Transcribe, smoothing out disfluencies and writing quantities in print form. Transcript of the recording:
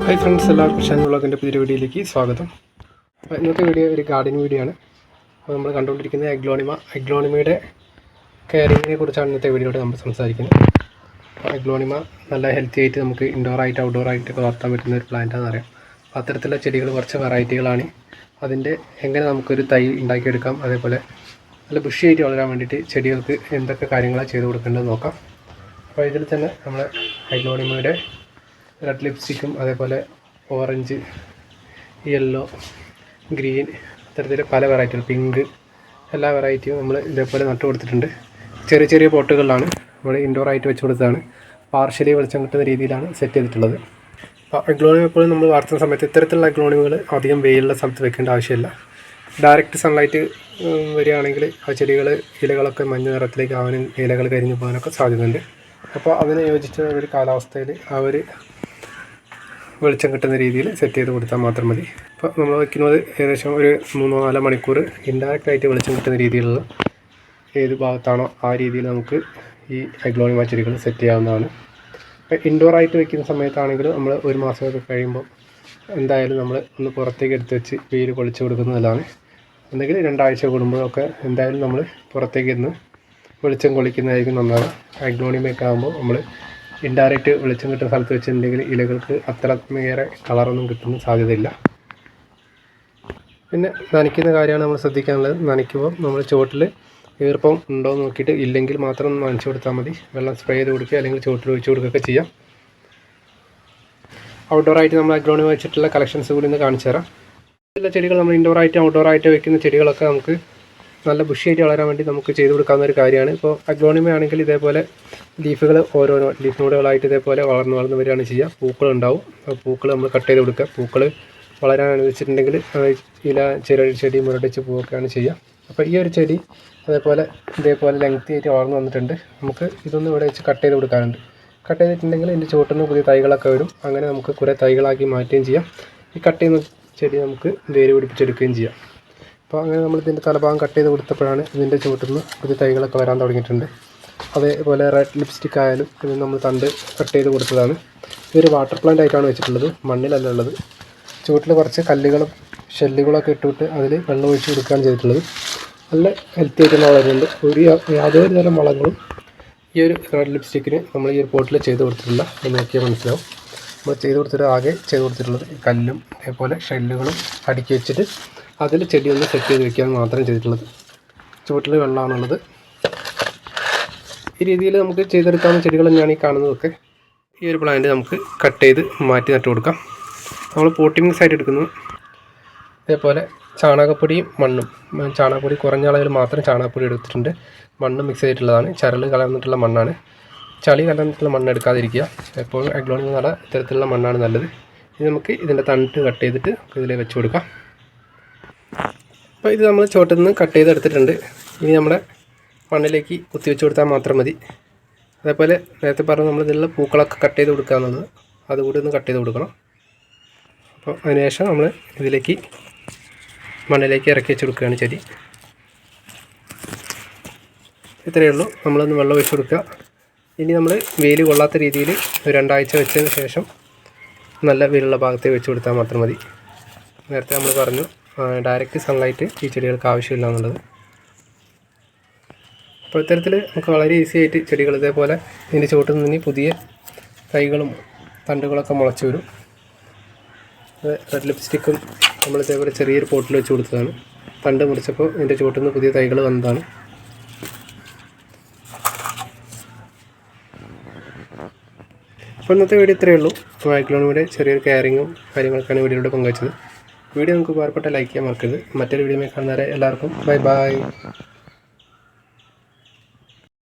Hi friends, എല്ലാവർക്കും ഷാൻ വ്ളോഗിൻ്റെ പുതിയ വീഡിയോയിലേക്ക് സ്വാഗതം. അപ്പോൾ ഇന്നത്തെ വീഡിയോ ഒരു ഗാർഡനിങ് വീഡിയോ ആണ്. അപ്പോൾ നമ്മൾ കണ്ടുകൊണ്ടിരിക്കുന്നത് അഗ്ലോണിമയുടെ കെയറിങ്ങിനെ കുറിച്ചാണ് ഇന്നത്തെ വീഡിയോയിൽ നമ്മൾ സംസാരിക്കുന്നത്. അപ്പോൾ അഗ്ലോണിമ നല്ല ഹെൽത്തി ആയിട്ട് നമുക്ക് ഇൻഡോറായിട്ട് ഔട്ട്ഡോറായിട്ടൊക്കെ വളർത്താൻ പറ്റുന്ന ഒരു പ്ലാന്റാണെന്ന് അറിയാം. അപ്പോൾ അത്തരത്തിലുള്ള ചെടികൾ കുറച്ച് വെറൈറ്റികളാണ്. അതിൻ്റെ എങ്ങനെ നമുക്കൊരു തൈ ഉണ്ടാക്കിയെടുക്കാം, അതേപോലെ നല്ല ബുഷിയായിട്ട് വളരാൻ വേണ്ടിയിട്ട് ചെടികൾക്ക് എന്തൊക്കെ കാര്യങ്ങളാണ് ചെയ്ത് കൊടുക്കേണ്ടത് നോക്കാം. അപ്പോൾ ഇതിൽ തന്നെ നമ്മൾ അഗ്ലോണിമയുടെ റെഡ് ലിപ്സ്റ്റിക്കും അതേപോലെ ഓറഞ്ച്, യെല്ലോ, ഗ്രീൻ, അത്തരത്തിൽ പല വെറൈറ്റികൾ, പിങ്ക്, എല്ലാ വെറൈറ്റിയും നമ്മൾ ഇതേപോലെ നട്ടു കൊടുത്തിട്ടുണ്ട്. ചെറിയ ചെറിയ പോട്ടുകളിലാണ് നമ്മൾ ഇൻഡോറായിട്ട് വെച്ച് കൊടുത്തതാണ്. പാർഷ്യലി വെളിച്ചം കിട്ടുന്ന രീതിയിലാണ് സെറ്റ് ചെയ്തിട്ടുള്ളത്. അപ്പോൾ അഗ്ലോണിമ എപ്പോഴും നമ്മൾ വളർത്തുന്ന സമയത്ത് ഇത്തരത്തിലുള്ള അഗ്ലോണിമകൾ അധികം വെയിലുള്ള സ്ഥലത്ത് വെക്കേണ്ട ആവശ്യമില്ല. ഡയറക്റ്റ് സൺലൈറ്റ് വരികയാണെങ്കിൽ ആ ചെടികൾ ഇലകളൊക്കെ മഞ്ഞ നിറത്തിലേക്ക് ആവാനും ഇലകൾ കരിഞ്ഞു പോകാനൊക്കെ സാധ്യതയുണ്ട്. അപ്പോൾ അതിന് യോജിച്ച ഒരു കാലാവസ്ഥയിൽ ആ ഒരു വെളിച്ചം കിട്ടുന്ന രീതിയിൽ സെറ്റ് ചെയ്ത് കൊടുത്താൽ മാത്രം മതി. അപ്പോൾ നമ്മൾ വയ്ക്കുന്നത് ഏകദേശം ഒരു 3-4 മണിക്കൂർ ഇൻഡയറക്റ്റായിട്ട് വെളിച്ചം കിട്ടുന്ന രീതിയിലുള്ള ഏത് ഭാഗത്താണോ ആ രീതിയിൽ നമുക്ക് ഈ അഗ്ലോണിമ ചെടികൾ സെറ്റ് ചെയ്യാവുന്നതാണ്. അപ്പോൾ ഇൻഡോറായിട്ട് വയ്ക്കുന്ന സമയത്താണെങ്കിൽ നമ്മൾ 1 മാസമൊക്കെ കഴിയുമ്പോൾ എന്തായാലും നമ്മൾ ഒന്ന് പുറത്തേക്ക് എടുത്ത് വെച്ച് വെയിൽ കൊളിച്ച് കൊടുക്കുന്നതാണ്. അല്ലെങ്കിൽ 2 ആഴ്ച കൂടുമ്പോഴൊക്കെ എന്തായാലും നമ്മൾ പുറത്തേക്ക് ഇരുന്ന് വെളിച്ചം കൊള്ളിക്കുന്നതായിരിക്കും നന്നാവുക. അഗ്ലോണിമയൊക്കെ ആകുമ്പോൾ നമ്മൾ ഇൻഡയറക്റ്റ് വെളിച്ചം കിട്ടുന്ന സ്ഥലത്ത് വെച്ചിട്ടുണ്ടെങ്കിൽ ഇലകൾക്ക് അത്രമേറെ കളറൊന്നും കിട്ടുന്ന സാധ്യതയില്ല. പിന്നെ നനയ്ക്കുന്ന കാര്യമാണ് നമ്മൾ ശ്രദ്ധിക്കാനുള്ളത്. നനയ്ക്കുമ്പോൾ നമ്മൾ ചുവട്ടിൽ ഈർപ്പം ഉണ്ടോ എന്ന് നോക്കിയിട്ട് ഇല്ലെങ്കിൽ മാത്രം നനച്ചു കൊടുത്താൽ മതി. വെള്ളം സ്പ്രേ ചെയ്ത് കൊടുക്കുക അല്ലെങ്കിൽ ചുവട്ടിൽ ഒഴിച്ചു കൊടുക്കുകയൊക്കെ ചെയ്യാം. ഔട്ട്ഡോറായിട്ട് നമ്മൾ അഗ്ലോണിമ വെച്ചിട്ടുള്ള കളക്ഷൻസ് കൂടി ഒന്ന് കാണിച്ചു തരാം. എല്ലാ ചെടികൾ നമ്മൾ ഇൻഡോറായിട്ട് ഔട്ട്ഡോറായിട്ട് വെക്കുന്ന ചെടികളൊക്കെ നമുക്ക് നല്ല ബുഷിയായിട്ട് വളരാൻ വേണ്ടി നമുക്ക് ചെയ്ത് കൊടുക്കാവുന്ന ഒരു കാര്യമാണ്. ഇപ്പോൾ അഗ്ലോണിമ ആണെങ്കിൽ ഇതേപോലെ ലീഫുകൾ ഓരോരോ ലീഫ് നോഡുകളായിട്ട് ഇതേപോലെ വളർന്ന് വരികയാണ് ചെയ്യുക. പൂക്കളുണ്ടാവും. ആ പൂക്കൾ നമ്മൾ കട്ട് ചെയ്ത് കൊടുക്കുക. പൂക്കൾ വളരാൻ അനുവദിച്ചിട്ടുണ്ടെങ്കിൽ ഇല ചെടി മുരടിച്ച് പോവുകയൊക്കെയാണ് ചെയ്യുക. അപ്പോൾ ഈ ഒരു ചെടി ഇതേപോലെ ലെങ്തി ആയിട്ട് വളർന്നു വന്നിട്ടുണ്ട്. നമുക്ക് ഇതൊന്നും ഇവിടെ വെച്ച് കട്ട് ചെയ്ത് കൊടുക്കാറുണ്ട്. കട്ട് ചെയ്തിട്ടുണ്ടെങ്കിൽ ഇതിൻ്റെ ചുവട്ടിൽ നിന്ന് പുതിയ തൈകളൊക്കെ വരും. അങ്ങനെ നമുക്ക് കുറേ തൈകളാക്കി മാറ്റുകയും ചെയ്യാം. ഈ കട്ട് ചെയ്യുന്ന ചെടി നമുക്ക് വേര് പിടിപ്പിച്ചെടുക്കുകയും ചെയ്യാം. അപ്പോൾ അങ്ങനെ നമ്മൾ ഇതിൻ്റെ തലഭാഗം കട്ട് ചെയ്ത് കൊടുത്തപ്പോഴാണ് ഇതിൻ്റെ ചുവട്ടിൽ നിന്ന് പുതിയ തൈകളൊക്കെ വരാൻ തുടങ്ങിയിട്ടുണ്ട്. അതേപോലെ റെഡ് ലിപ്സ്റ്റിക് ആയാലും ഇത് നമ്മൾ തണ്ട് കട്ട് ചെയ്ത് കൊടുത്തതാണ്. ഇതൊരു വാട്ടർ പ്ലാന്റ് ആയിട്ടാണ് വെച്ചിട്ടുള്ളത്, മണ്ണിലല്ല ഉള്ളത്. ചുവട്ടിൽ കുറച്ച് കല്ലുകളും ഷെല്ലുകളൊക്കെ ഇട്ടിട്ട് അതിൽ വെള്ളം ഒഴിച്ച് കൊടുക്കുകയാണ് ചെയ്തിട്ടുള്ളത്. നല്ല ഹെൽത്തി ആയിട്ട് വളരുന്നുണ്ട്. യാതൊരു തരം വളങ്ങളും ഈ ഒരു റെഡ് ലിപ്സ്റ്റിക്കിന് നമ്മൾ ഈ ഒരു പോട്ടിൽ ചെയ്ത് കൊടുത്തിട്ടില്ല. അത് നോക്കിയാൽ മനസ്സിലാവും. നമ്മൾ ചെയ്ത് കൊടുത്തിട്ട് ആകെ ചെയ്ത് കൊടുത്തിട്ടുള്ളത് കല്ലും അതേപോലെ ഷെല്ലുകളും അടുക്കി വെച്ചിട്ട് അതിൽ ചെടി ഒന്ന് സെറ്റ് ചെയ്ത് വെക്കാൻ മാത്രം ചെയ്തിട്ടുള്ളത്. ചുവട്ടിൽ വെള്ളമാണുള്ളത്. ഈ രീതിയിൽ നമുക്ക് ചെയ്തെടുക്കാവുന്ന ചെടികൾ തന്നെയാണ് ഈ കാണുന്നതൊക്കെ. ഈ ഒരു പ്ലാന്റ് നമുക്ക് കട്ട് ചെയ്ത് മാറ്റി നട്ട് കൊടുക്കാം. നമ്മൾ പോട്ടിംഗ് സൈഡ് എടുക്കുന്നു. അതേപോലെ ചാണകപ്പൊടിയും മണ്ണും, ചാണകപ്പൊടി കുറഞ്ഞ അളവിൽ മാത്രം ചാണകപ്പൊടി എടുത്തിട്ടുണ്ട്. മണ്ണ് മിക്സ് ചെയ്തിട്ടുള്ളതാണ്. ചരൽ കലർന്നിട്ടുള്ള മണ്ണാണ്. ചളി കലർന്നിട്ടുള്ള മണ്ണ് എടുക്കാതിരിക്കുക. എപ്പോഴും അഗ്ലോണിമ നട ഇത്തരത്തിലുള്ള മണ്ണാണ് നല്ലത്. ഇനി നമുക്ക് ഇതിൻ്റെ തണ്ട് കട്ട് ചെയ്തിട്ട് ഇതിൽ വെച്ച് കൊടുക്കാം. അപ്പോൾ ഇത് നമ്മൾ ചുവട്ടിൽ നിന്ന് കട്ട് ചെയ്തെടുത്തിട്ടുണ്ട്. ഇനി നമ്മുടെ മണ്ണിലേക്ക് കുത്തിവെച്ച് കൊടുത്താൽ മാത്രം മതി. അതേപോലെ നേരത്തെ പറഞ്ഞ നമ്മൾ ഇതിലുള്ള പൂക്കളൊക്കെ കട്ട് ചെയ്ത് കൊടുക്കുക എന്നുള്ളത് അതുകൂടി ഒന്ന് കട്ട് ചെയ്ത് കൊടുക്കണം. അപ്പോൾ അതിനുശേഷം നമ്മൾ ഇതിലേക്ക് മണ്ണിലേക്ക് ഇറക്കി വെച്ച് കൊടുക്കുകയാണ് ചെടി. ഇത്രയേ ഉള്ളൂ. നമ്മളൊന്ന് വെള്ളം ഒഴിച്ച് കൊടുക്കുക. ഇനി നമ്മൾ വെയിൽ കൊള്ളാത്ത രീതിയിൽ 2 ആഴ്ച വെച്ചതിന് ശേഷം നല്ല വെയിലുള്ള ഭാഗത്തേക്ക് വെച്ച് കൊടുത്താൽ മാത്രം മതി. നേരത്തെ നമ്മൾ പറഞ്ഞു ഡയറക്റ്റ് സൺലൈറ്റ് ഈ ചെടികൾക്ക് ആവശ്യമില്ല എന്നുള്ളത്. അപ്പോൾ ഇത്തരത്തിൽ നമുക്ക് വളരെ ഈസി ആയിട്ട് ചെടികൾ ഇതേപോലെ ഇതിൻ്റെ ചുവട്ടിൽ നിന്ന് പുതിയ തൈകളും തണ്ടുകളൊക്കെ മുളച്ച് വരും. റെഡ് ലിപ്സ്റ്റിക്കും നമ്മൾ ഇതേപോലെ ചെറിയൊരു പോട്ടിൽ വെച്ച് കൊടുത്തതാണ്. തണ്ട് മുറിച്ചപ്പോൾ ഇതിൻ്റെ ചുവട്ടിൽ നിന്ന് പുതിയ തൈകൾ വന്നതാണ്. അപ്പോൾ ഇന്നത്തെ വീഡിയോ ഇത്രയേ ഉള്ളൂ. അഗ്ലോണിമയുടെ ചെറിയൊരു കെയറിങ്ങും കാര്യങ്ങളൊക്കെയാണ് വീഡിയോയിലൂടെ പങ്കുവച്ചത്. വീഡിയോ നിങ്ങൾക്ക് ഉപകാരപ്പെട്ട ലൈക്ക് ചെയ്യാൻ മറക്കരുത്. മറ്റൊരു വീഡിയോ കാണുന്നവരെ എല്ലാവർക്കും ബൈ.